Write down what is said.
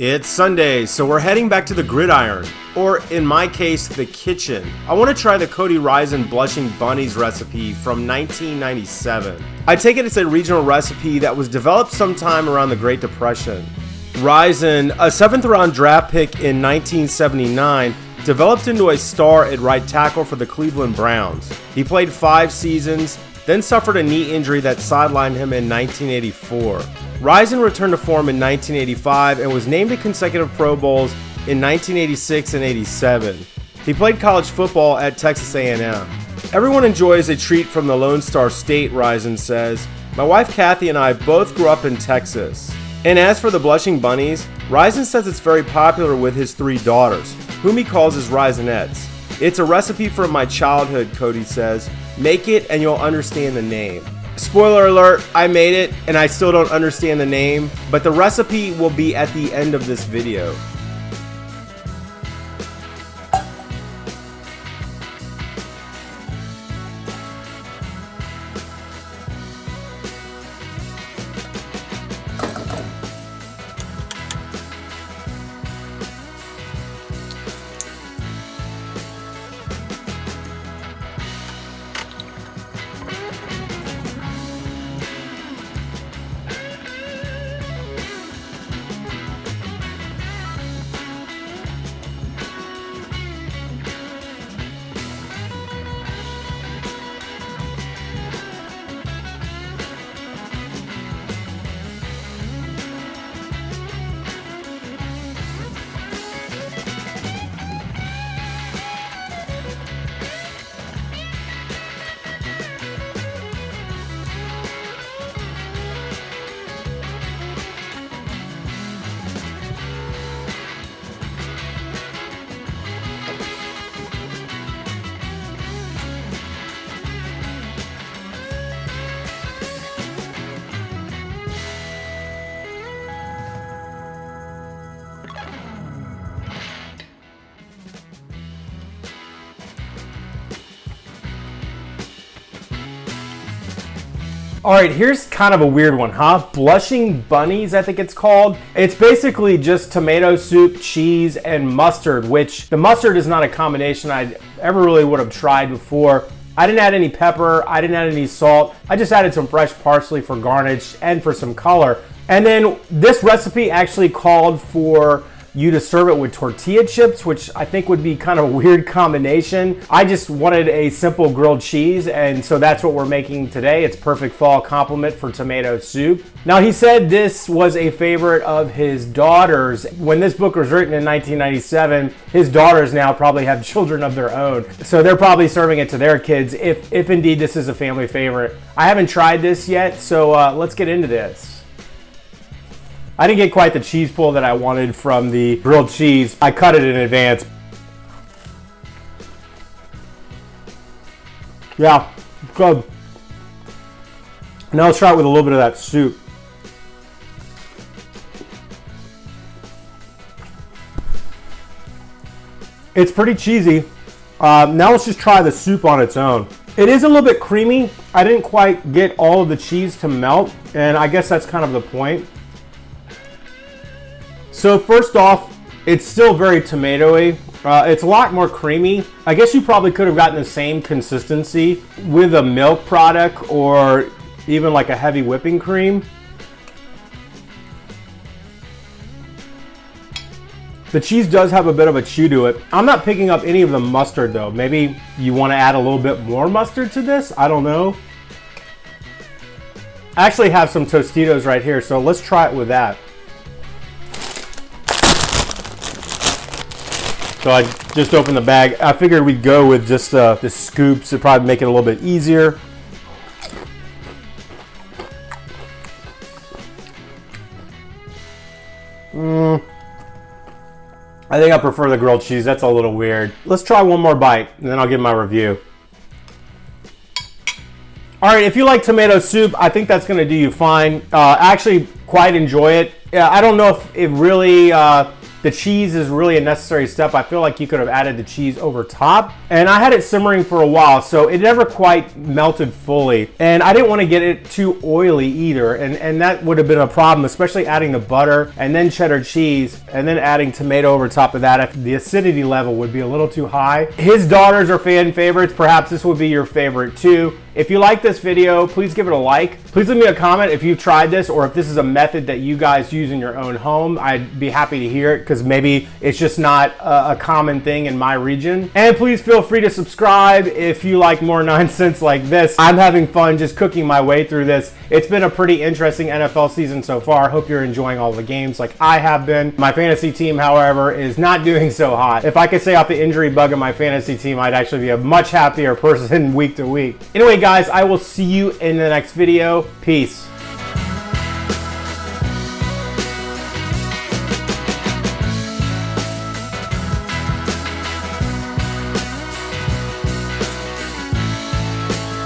It's Sunday, so we're heading back to the gridiron, or in my case, the kitchen. I want to try the Cody Risien Blushing Bunnies recipe from 1997. I take it it's a regional recipe that was developed sometime around the Great Depression. Risien, a 7th round draft pick in 1979, developed into a star at right tackle for the Cleveland Browns. He played 5 seasons, then suffered a knee injury that sidelined him in 1984. Risien returned to form in 1985 and was named to consecutive Pro Bowls in 1986 and 87. He played college football at Texas A&M. Everyone enjoys a treat from the Lone Star State, Risien says. My wife Kathy and I both grew up in Texas. And as for the Blushing Bunnies, Risien says it's very popular with his 3 daughters, whom he calls his Risienettes. It's a recipe from my childhood, Cody says. Make it and you'll understand the name. Spoiler alert, I made it and I still don't understand the name, but the recipe will be at the end of this video. All right, here's kind of a weird one, huh? Blushing Bunnies, I think it's called. It's basically just tomato soup, cheese, and mustard, which the mustard is not a combination I ever really would have tried before. I didn't add any pepper, I didn't add any salt. I just added some fresh parsley for garnish and for some color. And then this recipe actually called for you to serve it with tortilla chips, which I think would be kind of a weird combination. I just wanted a simple grilled cheese, and so that's what we're making today. It's perfect fall complement for tomato soup. Now, he said this was a favorite of his daughters. When this book was written in 1997, his daughters now probably have children of their own. So they're probably serving it to their kids, if indeed this is a family favorite. I haven't tried this yet, so let's get into this. I didn't get quite the cheese pull that I wanted from the grilled cheese. I cut it in advance. Yeah, good. Now let's try it with a little bit of that soup. It's pretty cheesy. Now let's just try the soup on its own. It is a little bit creamy. I didn't quite get all of the cheese to melt, and I guess that's kind of the point. So first off, it's still very tomatoey. It's a lot more creamy. I guess you probably could have gotten the same consistency with a milk product or even like a heavy whipping cream. The cheese does have a bit of a chew to it. I'm not picking up any of the mustard though. Maybe you want to add a little bit more mustard to this? I don't know. I actually have some Tostitos right here, so let's try it with that. So I just opened the bag. I figured we'd go with just the scoops to probably make it a little bit easier. I think I prefer the grilled cheese. That's a little weird. Let's try one more bite and then I'll give my review. All right, if you like tomato soup, I think that's gonna do you fine. I actually quite enjoy it. I don't know if it really the cheese is really a necessary step. I feel like you could have added the cheese over top. And I had it simmering for a while, so it never quite melted fully. And I didn't want to get it too oily either, and that would have been a problem, especially adding the butter and then cheddar cheese and then adding tomato over top of that. The acidity level would be a little too high. His daughters are fan favorites. Perhaps this would be your favorite too. If you like this video, please give it a like. Please leave me a comment if you've tried this or if this is a method that you guys use in your own home. I'd be happy to hear it because maybe it's just not a common thing in my region. And please feel free to subscribe if you like more nonsense like this. I'm having fun just cooking my way through this. It's been a pretty interesting NFL season so far. Hope you're enjoying all the games like I have been. My fantasy team, however, is not doing so hot. If I could stay off the injury bug in my fantasy team, I'd actually be a much happier person week to week. Anyway, guys, I will see you in the next video. Peace.